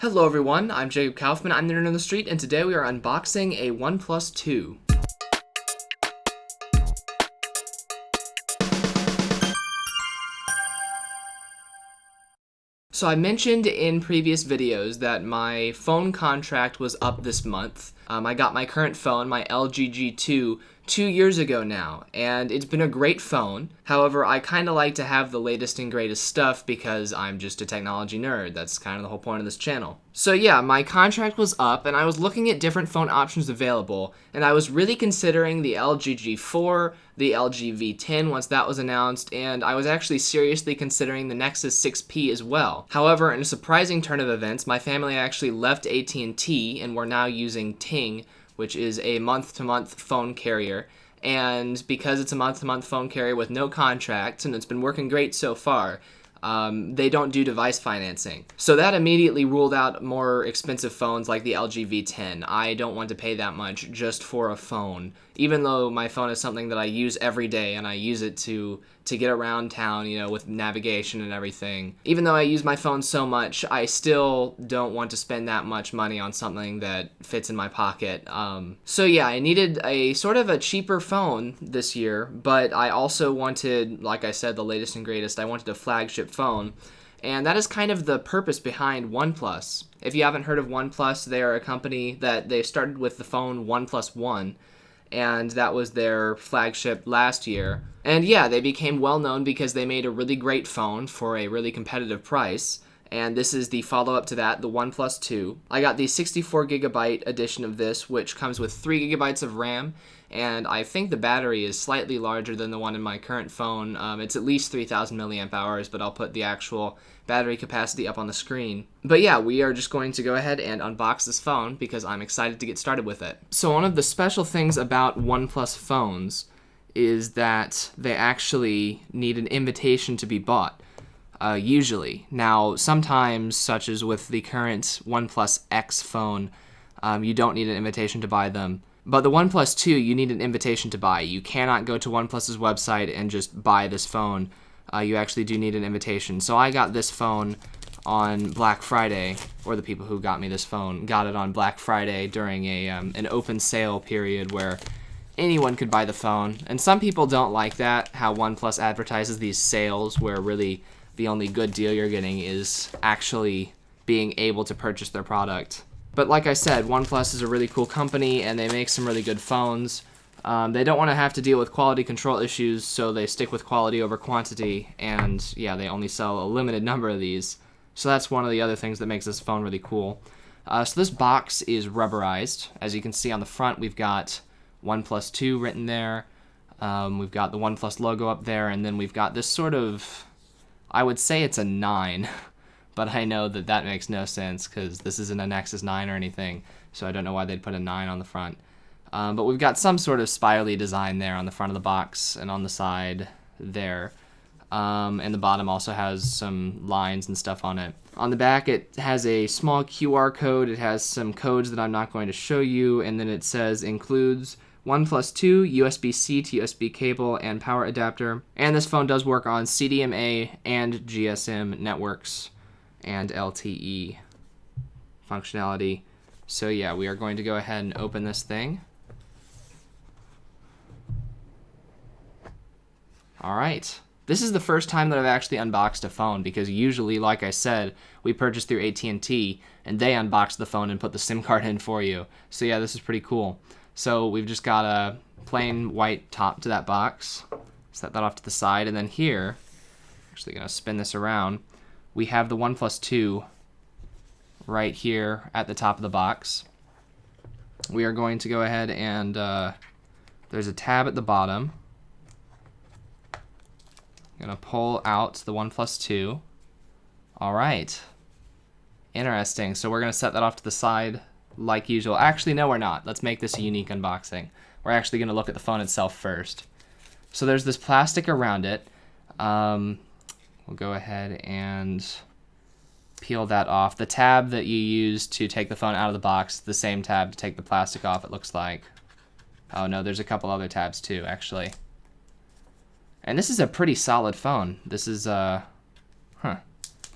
Hello everyone, I'm Jacob Kaufman, I'm the Nerd on the Street, and today we are unboxing a OnePlus 2. So I mentioned in previous videos that my phone contract was up this month. I got my current phone, my LG G2, 2 years ago now, and it's been a great phone. However, I kind of like to have the latest and greatest stuff because I'm just a technology nerd. That's kind of the whole point of this channel. So yeah, my contract was up, and I was looking at different phone options available, and I was really considering the LG G4, the LG V10 once that was announced, and I was actually seriously considering the Nexus 6P as well. However, in a surprising turn of events, my family actually left AT&T, and we're now using Ting, which is a month-to-month phone carrier. And because it's a month-to-month phone carrier with no contract, and it's been working great so far, they don't do device financing. So that immediately ruled out more expensive phones like the LG V10. I don't want to pay that much just for a phone, even though my phone is something that I use every day and I use it to get around town, you know, with navigation and everything. Even though I use my phone so much, I still don't want to spend that much money on something that fits in my pocket. So yeah, I needed a sort of a cheaper phone this year, but I also wanted, like I said, the latest and greatest. I wanted a flagship phone. And that is kind of the purpose behind OnePlus. If you haven't heard of OnePlus, they are a company that they started with the phone OnePlus One, and that was their flagship last year. And yeah, they became well known because they made a really great phone for a really competitive price. And this is the follow-up to that, the OnePlus 2. I got the 64GB edition of this, which comes with 3GB of RAM, and I think the battery is slightly larger than the one in my current phone. It's at least 3,000 milliamp hours, but I'll put the actual battery capacity up on the screen. But yeah, we are just going to go ahead and unbox this phone because I'm excited to get started with it. So one of the special things about OnePlus phones is that they actually need an invitation to be bought. Usually. Now, sometimes, such as with the current OnePlus X phone, you don't need an invitation to buy them. But the OnePlus 2, you need an invitation to buy. You cannot go to OnePlus's website and just buy this phone. You actually do need an invitation. So I got this phone on Black Friday, or the people who got me this phone got it on Black Friday during an open sale period where anyone could buy the phone. And some people don't like that, how OnePlus advertises these sales where really the only good deal you're getting is actually being able to purchase their product. But like I said, OnePlus is a really cool company and they make some really good phones. They don't want to have to deal with quality control issues, so they stick with quality over quantity, and yeah, they only sell a limited number of these. So that's one of the other things that makes this phone really cool. So this box is rubberized. As you can see on the front, we've got OnePlus 2 written there. We've got the OnePlus logo up there, and then we've got this sort of, I would say it's a 9, but I know that that makes no sense because this isn't a Nexus 9 or anything, so I don't know why they'd put a 9 on the front. But we've got some sort of spirally design there on the front of the box and on the side there. And the bottom also has some lines and stuff on it. On the back, it has a small QR code. It has some codes that I'm not going to show you, and then it says includes OnePlus 2, USB-C to USB cable, and power adapter. And this phone does work on CDMA and GSM networks and LTE functionality. So yeah, we are going to go ahead and open this thing. Alright. This is the first time that I've actually unboxed a phone because usually, like I said, we purchase through AT&T and they unbox the phone and put the SIM card in for you. So yeah, this is pretty cool. So we've just got a plain white top to that box. Set that off to the side, and then here, actually gonna spin this around, we have the OnePlus 2 right here at the top of the box. We are going to go ahead and there's a tab at the bottom. I'm gonna pull out the OnePlus 2. All right, interesting. So we're gonna set that off to the side like usual. Actually, no, we're not. Let's make this a unique unboxing. We're actually gonna look at the phone itself first. So there's this plastic around it. We'll go ahead and peel that off. The tab that you use to take the phone out of the box, the same tab to take the plastic off, it looks like. Oh no, there's a couple other tabs too, actually. And this is a pretty solid phone. This is,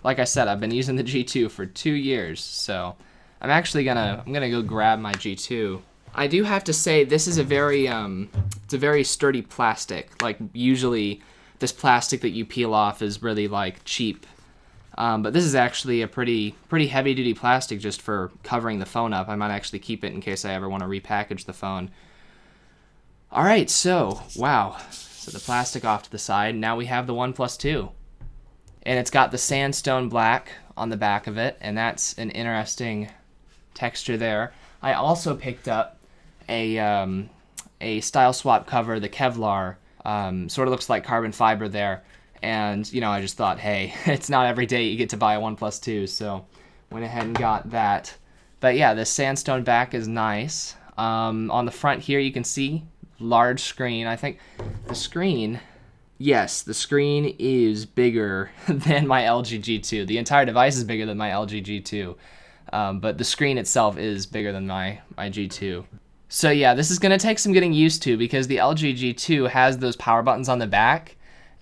like I said, I've been using the G2 for 2 years, so I'm actually gonna go grab my G2. I do have to say this is a very it's a very sturdy plastic. Like usually this plastic that you peel off is really like cheap. But this is actually a pretty heavy duty plastic just for covering the phone up. I might actually keep it in case I ever want to repackage the phone. All right, so wow. So the plastic off to the side. Now we have the OnePlus 2. And it's got the sandstone black on the back of it, and that's an interesting texture there. I also picked up a style swap cover, the Kevlar. Sort of looks like carbon fiber there. And, you know, I just thought, hey, it's not every day you get to buy a OnePlus 2, so went ahead and got that. But yeah, the sandstone back is nice. On the front here, you can see large screen. I think the screen, yes, the screen is bigger than my LG G2. The entire device is bigger than my LG G2, but the screen itself is bigger than my G2. So yeah, this is going to take some getting used to because the LG G2 has those power buttons on the back,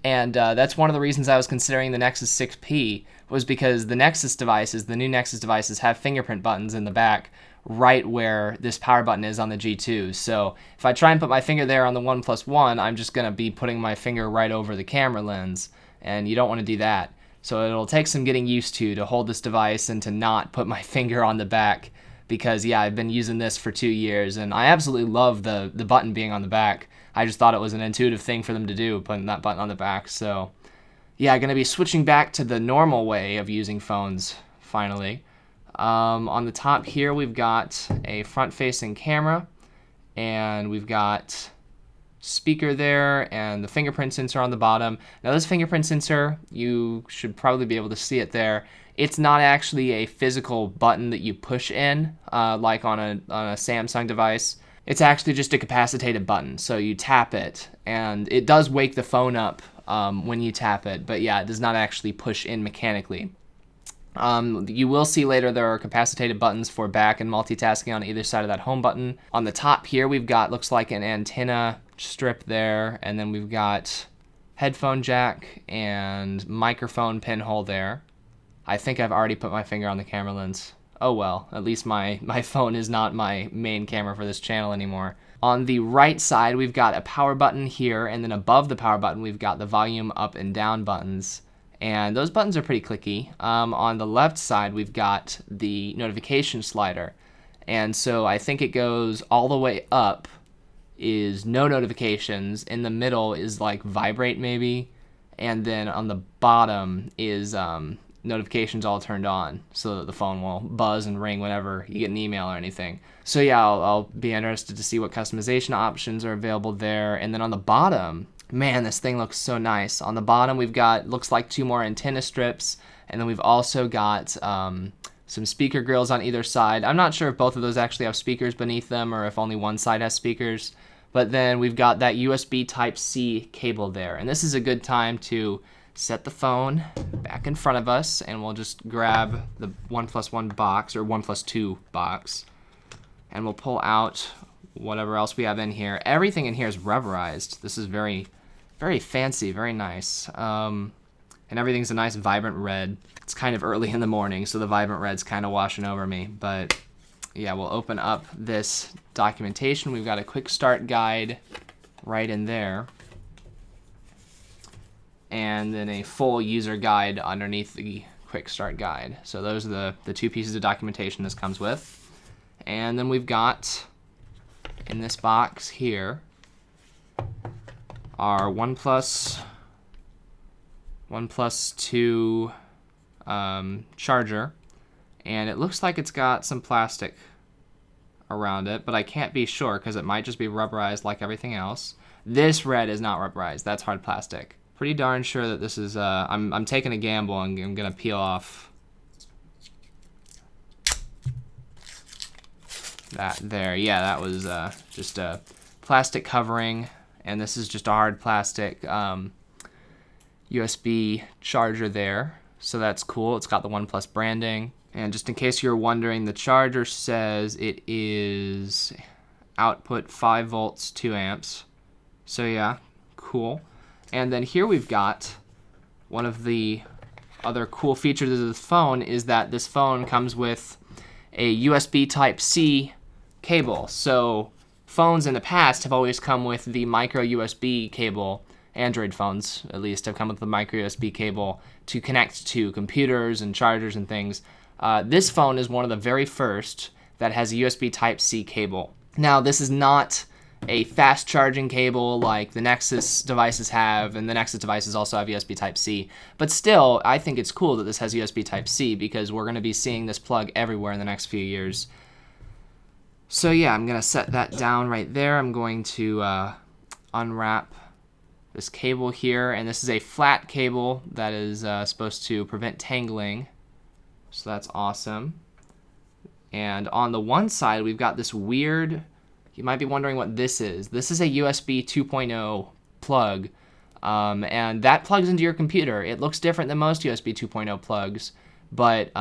and that's one of the reasons I was considering the Nexus 6P was because the Nexus devices, the new Nexus devices, have fingerprint buttons in the back right where this power button is on the G2. So if I try and put my finger there on the OnePlus 1, I'm just going to be putting my finger right over the camera lens, and you don't want to do that. So it'll take some getting used to hold this device and to not put my finger on the back because, yeah, I've been using this for 2 years, and I absolutely love the button being on the back. I just thought it was an intuitive thing for them to do, putting that button on the back. So, yeah, going to be switching back to the normal way of using phones, finally. On the top here, we've got a front-facing camera, and we've got speaker there, and the fingerprint sensor on the bottom. Now, this fingerprint sensor, you should probably be able to see it there. It's not actually a physical button that you push in, like on a Samsung device. It's actually just a capacitated button, so you tap it, and it does wake the phone up when you tap it, but yeah, it does not actually push in mechanically. You will see later there are capacitated buttons for back and multitasking on either side of that home button. On the top here, we've got, looks like an antenna strip there, and then we've got headphone jack and microphone pinhole there. I think I've already put my finger on the camera lens. Oh well, at least my phone is not my main camera for this channel anymore. On the right side, we've got a power button here, and then above the power button, we've got the volume up and down buttons. And those buttons are pretty clicky. On the left side, we've got the notification slider. And so I think it goes all the way up is no notifications. In the middle is like vibrate maybe. And then on the bottom is notifications all turned on so that the phone will buzz and ring whenever you get an email or anything. So yeah, I'll be interested to see what customization options are available there. And then on the bottom, man, this thing looks so nice. On the bottom, we've got, looks like 2 more antenna strips, and then we've also got some speaker grills on either side. I'm not sure if both of those actually have speakers beneath them or if only one side has speakers, but then we've got that USB Type-C cable there, and this is a good time to set the phone back in front of us, and we'll just grab the OnePlus 1 box, or OnePlus 2 box, and we'll pull out whatever else we have in here. Everything in here is rubberized. This is very fancy, very nice. And everything's a nice vibrant red. It's kind of early in the morning, so the vibrant red's kind of washing over me. But yeah, we'll open up this documentation. We've got a quick start guide right in there. And then a full user guide underneath the quick start guide. So those are the 2 pieces of documentation this comes with. And then we've got, in this box here, our OnePlus 2 charger, and it looks like it's got some plastic around it, but I can't be sure because it might just be rubberized like everything else. This red is not rubberized, that's hard plastic. Pretty darn sure that this is, I'm taking a gamble and I'm gonna peel off that there. Yeah, that was just a plastic covering. And this is just a hard plastic USB charger there. So that's cool. It's got the OnePlus branding. And just in case you're wondering, the charger says it is output 5 volts, 2 amps. So yeah, cool. And then here we've got one of the other cool features of this phone is that this phone comes with a USB Type-C cable. So phones in the past have always come with the micro USB cable. Android phones, at least, have come with the micro USB cable to connect to computers and chargers and things. This phone is one of the very first that has a USB Type-C cable. Now, this is not a fast charging cable like the Nexus devices have, and the Nexus devices also have USB Type-C. But still, I think it's cool that this has USB Type-C because we're going to be seeing this plug everywhere in the next few years. So yeah, I'm going to set that down right there. I'm going to unwrap this cable here, and this is a flat cable that is supposed to prevent tangling. So that's awesome. And on the one side, we've got this weird, you might be wondering what this is. This is a USB 2.0 plug, and that plugs into your computer. It looks different than most USB 2.0 plugs, but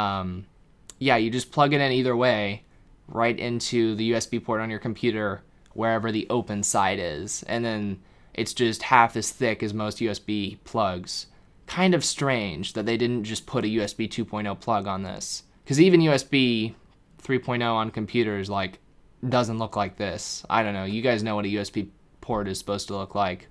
yeah, you just plug it in either way, right into the USB port on your computer, wherever the open side is. And then it's just half as thick as most USB plugs. Kind of strange that they didn't just put a USB 2.0 plug on this. Because even USB 3.0 on computers, like, doesn't look like this. I don't know. You guys know what a USB port is supposed to look like.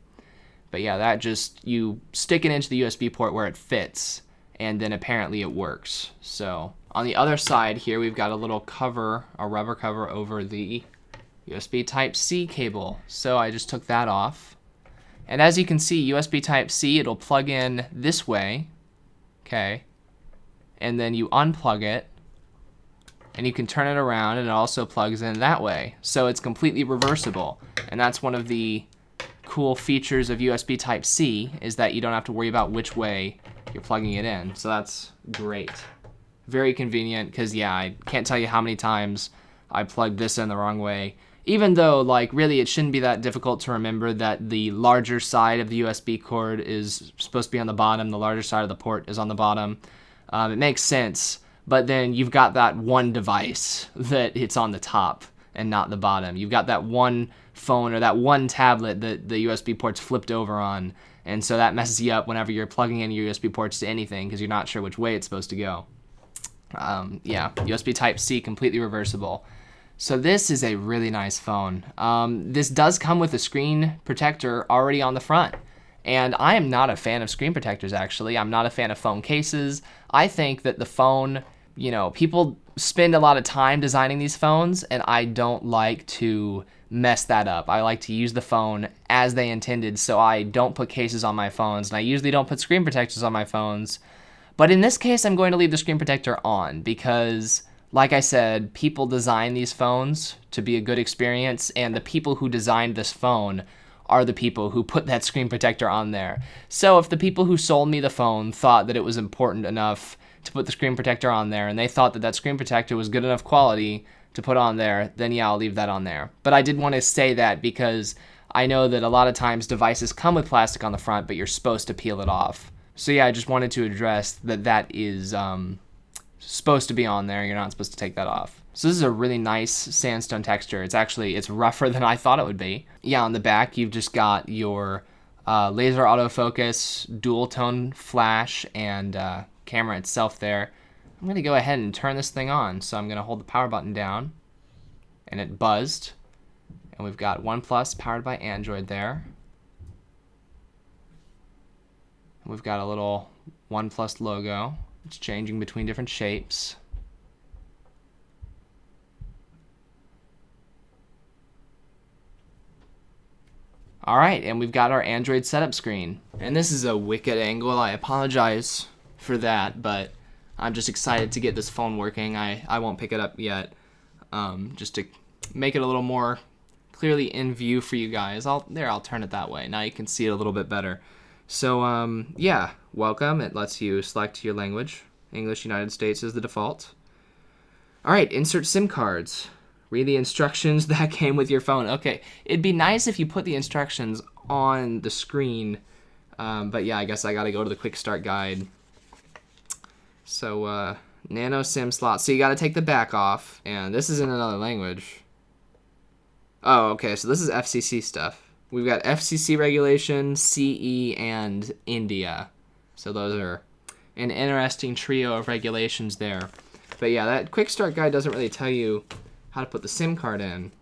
But yeah, that just, you stick it into the USB port where it fits, and then apparently it works. So on the other side here, we've got a little cover, a rubber cover over the USB Type-C cable. So I just took that off. And as you can see, USB Type-C, it'll plug in this way, okay? And then you unplug it, and you can turn it around, and it also plugs in that way. So it's completely reversible. And that's one of the cool features of USB Type-C, is that you don't have to worry about which way you're plugging it in. So that's great. Very convenient, because yeah, I can't tell you how many times I plugged this in the wrong way. Even though, like, really it shouldn't be that difficult to remember that the larger side of the USB cord is supposed to be on the bottom, the larger side of the port is on the bottom. It makes sense, but then you've got that one device that it's on the top and not the bottom. You've got that one phone or that one tablet that the USB port's flipped over on, and so that messes you up whenever you're plugging in your USB ports to anything because you're not sure which way it's supposed to go. Yeah, USB Type-C, completely reversible. So this is a really nice phone. This does come with a screen protector already on the front. And I am not a fan of screen protectors, actually. I'm not a fan of phone cases. I think that the phone, you know, people spend a lot of time designing these phones, and I don't like to mess that up. I like to use the phone as they intended, so I don't put cases on my phones, and I usually don't put screen protectors on my phones. But in this case, I'm going to leave the screen protector on because, like I said, people design these phones to be a good experience, and the people who designed this phone are the people who put that screen protector on there. So if the people who sold me the phone thought that it was important enough to put the screen protector on there, and they thought that that screen protector was good enough quality to put on there, then yeah, I'll leave that on there. But I did want to say that because I know that a lot of times devices come with plastic on the front, but you're supposed to peel it off. So yeah, I just wanted to address that that is supposed to be on there. You're not supposed to take that off. So this is a really nice sandstone texture. It's rougher than I thought it would be. Yeah, on the back, you've just got your laser autofocus, dual tone flash, and camera itself there. I'm going to go ahead and turn this thing on. So I'm going to hold the power button down, and it buzzed. And we've got OnePlus powered by Android there. We've got a little OnePlus logo. It's changing between different shapes. All right, and we've got our Android setup screen. And this is a wicked angle. I apologize for that, but I'm just excited to get this phone working. I won't pick it up yet, just to make it a little more clearly in view for you guys. I'll turn it that way. Now you can see it a little bit better. So, yeah, welcome. It lets you select your language. English United States is the default. All right, insert SIM cards. Read the instructions that came with your phone. Okay, it'd be nice if you put the instructions on the screen, but yeah, I guess I gotta go to the quick start guide. So, nano SIM slot. So you gotta take the back off, and this is in another language. Oh, okay, so this is FCC stuff. We've got FCC regulation, CE, and India. So those are an interesting trio of regulations there. But yeah, that quick start guide doesn't really tell you how to put the SIM card in.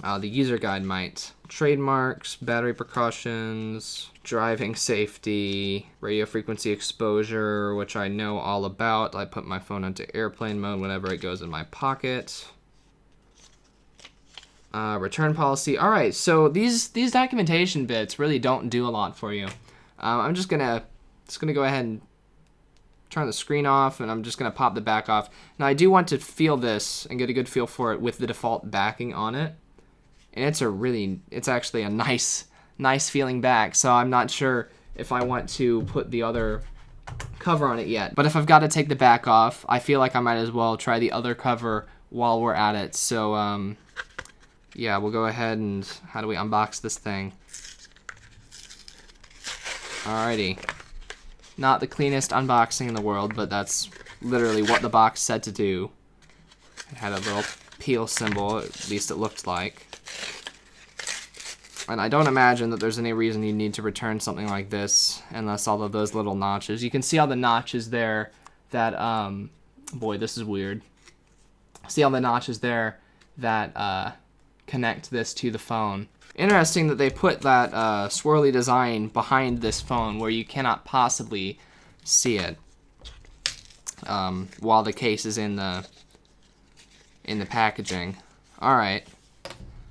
The user guide might. Trademarks, battery precautions, driving safety, radio frequency exposure, which I know all about. I put my phone into airplane mode whenever it goes in my pocket. Return policy. All right, so these documentation bits really don't do a lot for you. I'm just gonna go ahead and turn the screen off, and I'm just gonna pop the back off. Now I do want to feel this and get a good feel for it with the default backing on it, and it's actually a nice feeling back. So I'm not sure if I want to put the other cover on it yet. But if I've got to take the back off, I feel like I might as well try the other cover while we're at it. So yeah, we'll go ahead and how do we unbox this thing? Alrighty. Not the cleanest unboxing in the world, but that's literally what the box said to do. It had a little peel symbol, at least it looked like. And I don't imagine that there's any reason you need to return something like this unless all of those little notches. You can see all the notches there that, boy, this is weird. See all the notches there that connect this to the phone. Interesting that they put that swirly design behind this phone where you cannot possibly see it while the case is in the packaging. All right,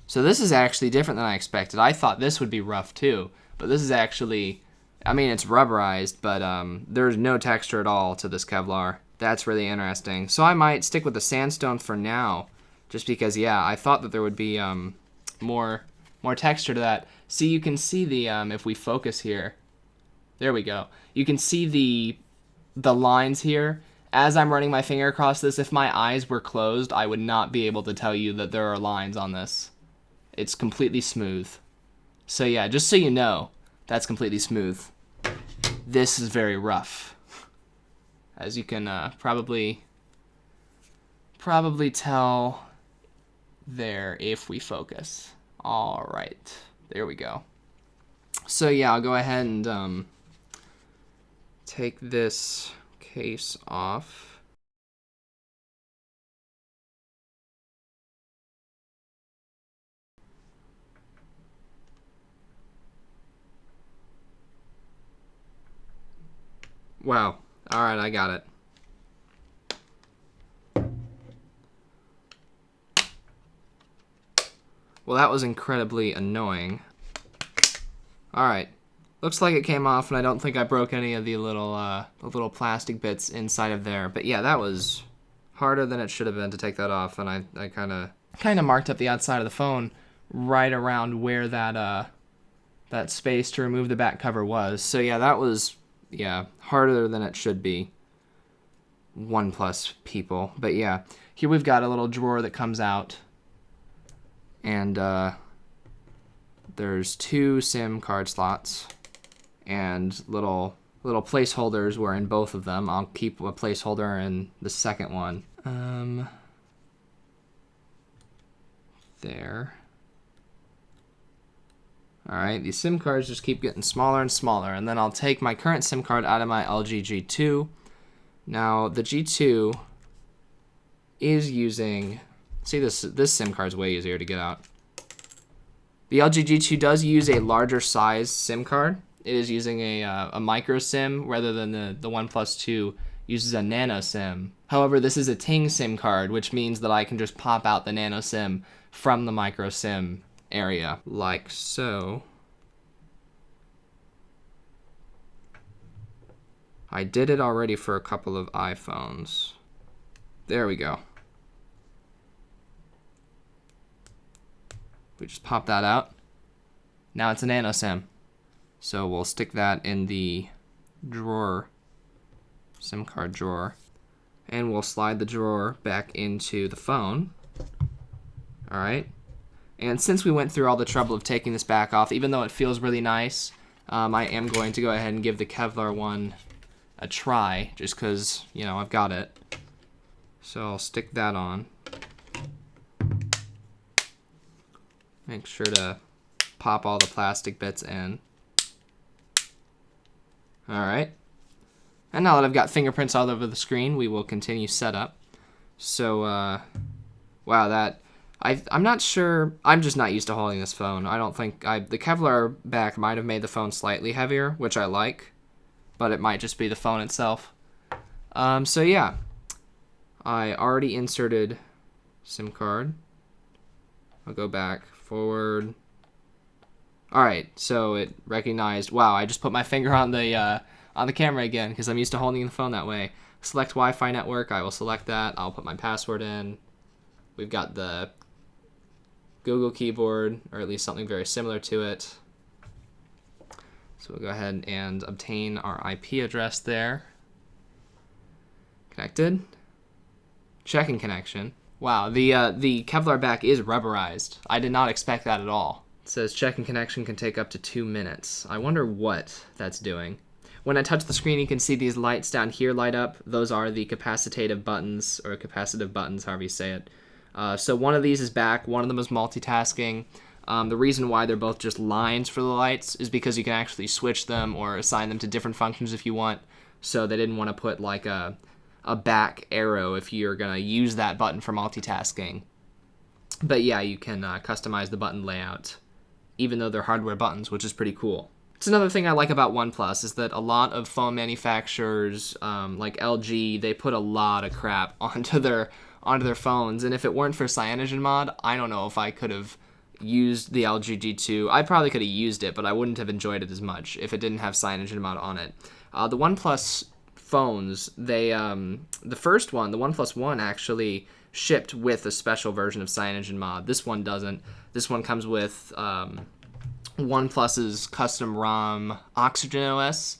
so this is actually different than I expected. I thought this would be rough too, but this is actually, I mean, it's rubberized, but there's no texture at all to this Kevlar. That's really interesting. So I might stick with the sandstone for now, just because, yeah, I thought that there would be more texture to that. See, you can see the, if we focus here, there we go. You can see the lines here. As I'm running my finger across this, if my eyes were closed, I would not be able to tell you that there are lines on this. It's completely smooth. So yeah, just so you know, that's completely smooth. This is very rough. As you can probably tell there if we focus. All right, there we go. So yeah, I'll go ahead and take this case off. Wow. All right, I got it. Well, that was incredibly annoying. Alright. Looks like it came off, and I don't think I broke any of the little plastic bits inside of there. But yeah, that was harder than it should have been to take that off, and I kind of marked up the outside of the phone right around where that space to remove the back cover was. So yeah, that was, yeah, harder than it should be. OnePlus people. But yeah, here we've got a little drawer that comes out. And there's 2 SIM card slots and little placeholders were in both of them. I'll keep a placeholder in the second one. There. Alright, these SIM cards just keep getting smaller and smaller, and then I'll take my current SIM card out of my LG G2. Now, the G2 is using... See, this SIM card is way easier to get out. The LG G2 does use a larger size SIM card. It is using a micro SIM rather than the OnePlus 2 uses a nano SIM. However, this is a Ting SIM card, which means that I can just pop out the nano SIM from the micro SIM area, like so. I did it already for a couple of iPhones. There we go. We just pop that out. Now it's a nano SIM. So we'll stick that in the drawer, SIM card drawer, and we'll slide the drawer back into the phone. All right. And since we went through all the trouble of taking this back off, even though it feels really nice, I am going to go ahead and give the Kevlar one a try, just because, you know, I've got it. So I'll stick that on. Make sure to pop all the plastic bits in. Alright. And now that I've got fingerprints all over the screen, we will continue setup. So, wow, I'm not sure. I'm just not used to holding this phone. I don't think the Kevlar back might have made the phone slightly heavier, which I like, but it might just be the phone itself. So yeah, I already inserted SIM card. I'll go back, forward. All right, so it recognized. Wow, I just put my finger on the camera again because I'm used to holding the phone that way. Select Wi-Fi network. I will select that. I'll put my password in. We've got the Google keyboard, or at least something very similar to it. So we'll go ahead and obtain our IP address there. Connected. Checking connection. Wow, the Kevlar back is rubberized. I did not expect that at all. It says checking connection can take up to 2 minutes. I wonder what that's doing. When I touch the screen, you can see these lights down here light up. Those are the capacitive buttons, however you say it. So one of these is back, one of them is multitasking. The reason why they're both just lines for the lights is because you can actually switch them or assign them to different functions if you want. So they didn't want to put like a back arrow if you're going to use that button for multitasking. But yeah, you can customize the button layout, even though they're hardware buttons, which is pretty cool. It's another thing I like about OnePlus is that a lot of phone manufacturers, like LG, they put a lot of crap onto their phones, and if it weren't for CyanogenMod, I don't know if I could have used the LG G2. I probably could have used it, but I wouldn't have enjoyed it as much if it didn't have CyanogenMod on it. The OnePlus phones, the first one, the OnePlus One, actually shipped with a special version of CyanogenMod. This one doesn't. This one comes with OnePlus's custom ROM Oxygen OS.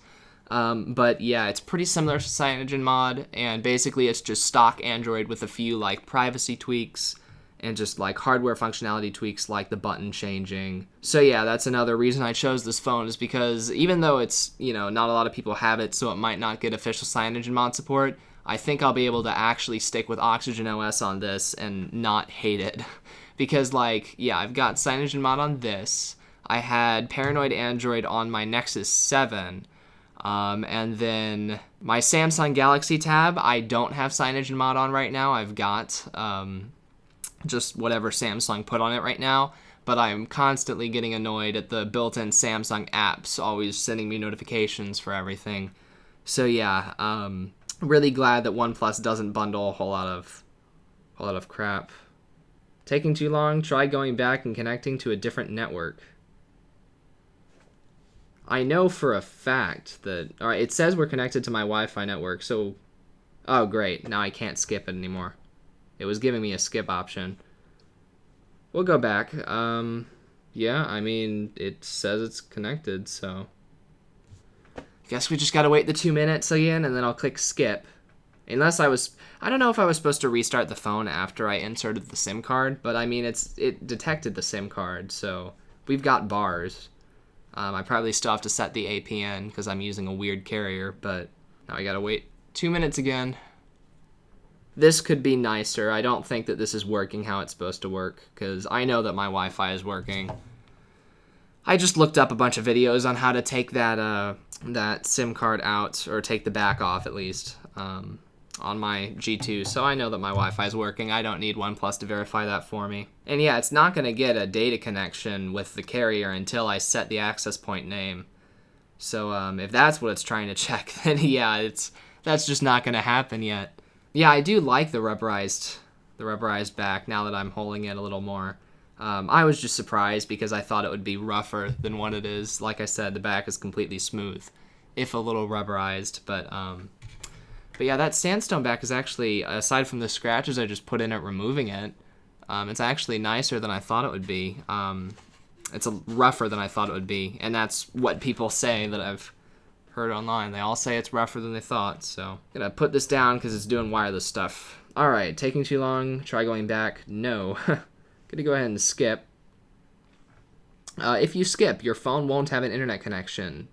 But yeah, it's pretty similar to CyanogenMod, and basically it's just stock Android with a few like privacy tweaks and just like hardware functionality tweaks like the button changing. So yeah, that's another reason I chose this phone, is because even though it's, not a lot of people have it, so it might not get official CyanogenMod support, I think I'll be able to actually stick with Oxygen OS on this and not hate it. Because I've got CyanogenMod on this. I had Paranoid Android on my Nexus 7. And then my Samsung Galaxy Tab, I don't have CyanogenMod on right now. I've got just whatever Samsung put on it right now. But I'm constantly getting annoyed at the built-in Samsung apps always sending me notifications for everything. So yeah, really glad that OnePlus doesn't bundle a whole lot of crap. Taking too long? Try going back and connecting to a different network. I know for a fact that... Alright, it says we're connected to my Wi-Fi network, so... Oh, great. Now I can't skip it anymore. It was giving me a skip option. We'll go back. Yeah, I mean, it says it's connected, so... Guess we just gotta wait the 2 minutes again, and then I'll click skip. Unless I don't know if I was supposed to restart the phone after I inserted the SIM card, but I mean, it detected the SIM card, so... We've got bars. I probably still have to set the APN because I'm using a weird carrier, but now I gotta wait 2 minutes again. This could be nicer. I don't think that this is working how it's supposed to work, because I know that my Wi-Fi is working. I just looked up a bunch of videos on how to take that SIM card out, or take the back off at least, on my G2, so I know that my Wi-Fi is working. I don't need OnePlus to verify that for me. And yeah, it's not going to get a data connection with the carrier until I set the access point name. So if that's what it's trying to check, then yeah, that's just not going to happen yet. Yeah, I do like the rubberized back now that I'm holding it a little more. I was just surprised because I thought it would be rougher than what it is. Like I said, the back is completely smooth, if a little rubberized, but yeah, that sandstone back is actually, aside from the scratches I just put in it removing it, it's actually nicer than I thought it would be. It's rougher than I thought it would be, and that's what people say that I've heard online. They all say it's rougher than they thought, so I'm gonna put this down because it's doing wireless stuff. Alright, taking too long, try going back. No. Gonna go ahead and skip. If you skip, your phone won't have an internet connection.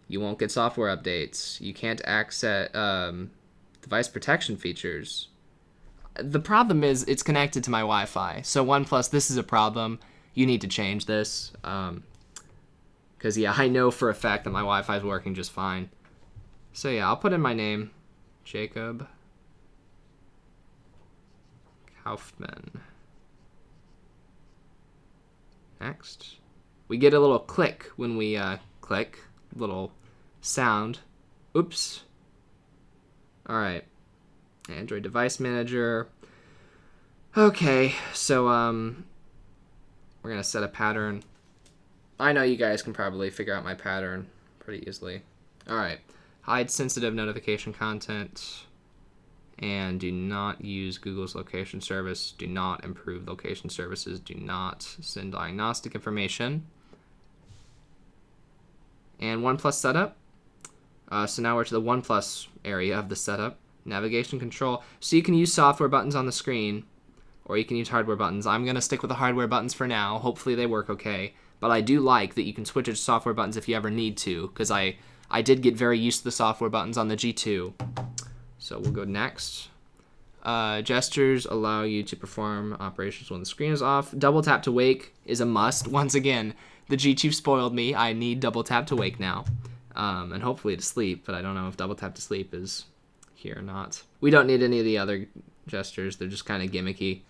You won't get software updates. You can't access device protection features. The problem is it's connected to my Wi-Fi. So OnePlus, this is a problem. You need to change this. Because, yeah, I know for a fact that my Wi-Fi is working just fine. So yeah, I'll put in my name, Jacob Kaufman. Next. We get a little click when we click, little sound. Oops. All right. Android device manager. Okay, so we're gonna set a pattern. I know you guys can probably figure out my pattern pretty easily. All right. Hide sensitive notification content. And do not use Google's location service. Do not improve location services. Do not send diagnostic information. And OnePlus setup. So now we're to the OnePlus area of the setup. Navigation control. So you can use software buttons on the screen, or you can use hardware buttons. I'm going to stick with the hardware buttons for now. Hopefully they work okay. But I do like that you can switch it to software buttons if you ever need to, because I did get very used to the software buttons on the G2. So we'll go next. Gestures allow you to perform operations when the screen is off. Double tap to wake is a must. Once again, the G2 spoiled me. I need double tap to wake now. And hopefully to sleep, but I don't know if double tap to sleep is here or not. We don't need any of the other gestures. They're just kind of gimmicky.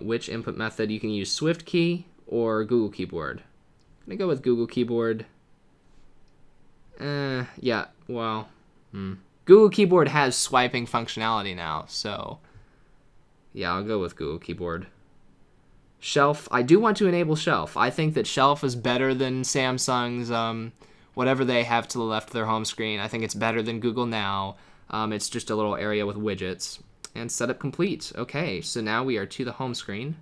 Which input method? You can use Swift key or Google Keyboard. I'm going to go with Google Keyboard. Yeah, well, Google Keyboard has swiping functionality now, so yeah, I'll go with Google Keyboard. Shelf, I do want to enable Shelf. I think that Shelf is better than Samsung's whatever they have to the left of their home screen. I think it's better than Google Now. It's just a little area with widgets. And setup complete. Okay, so now we are to the home screen.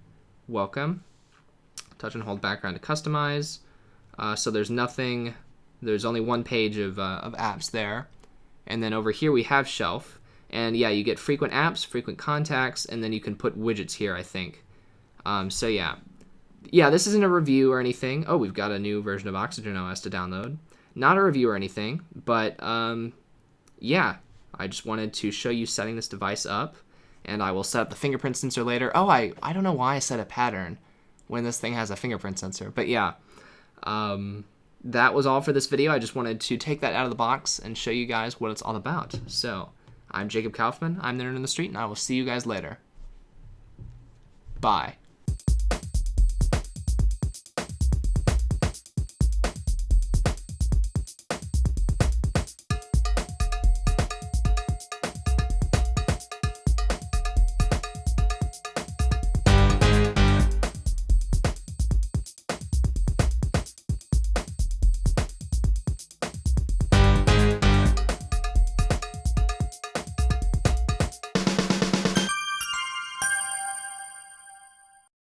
Welcome. Touch and hold background to customize. So there's nothing, there's only one page of apps there. And then over here we have Shelf. And yeah, you get frequent apps, frequent contacts, and then you can put widgets here, I think. So yeah. Yeah, this isn't a review or anything. Oh, we've got a new version of Oxygen OS to download. Not a review or anything, but yeah. I just wanted to show you setting this device up, and I will set up the fingerprint sensor later. Oh, I don't know why I set a pattern when this thing has a fingerprint sensor, but yeah. That was all for this video. I just wanted to take that out of the box and show you guys what it's all about. So, I'm Jacob Kaufman. I'm the Nerd in the Street, and I will see you guys later. Bye.